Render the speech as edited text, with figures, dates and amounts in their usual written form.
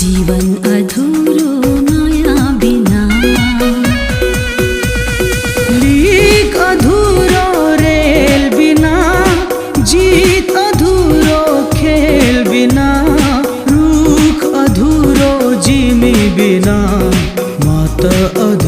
जीवन अधूरो माया बिना, leak अधूरो rail बिना, जीत अधूरो खेल बिना, रूख अधूरो जिमी बिना, मात अधूरो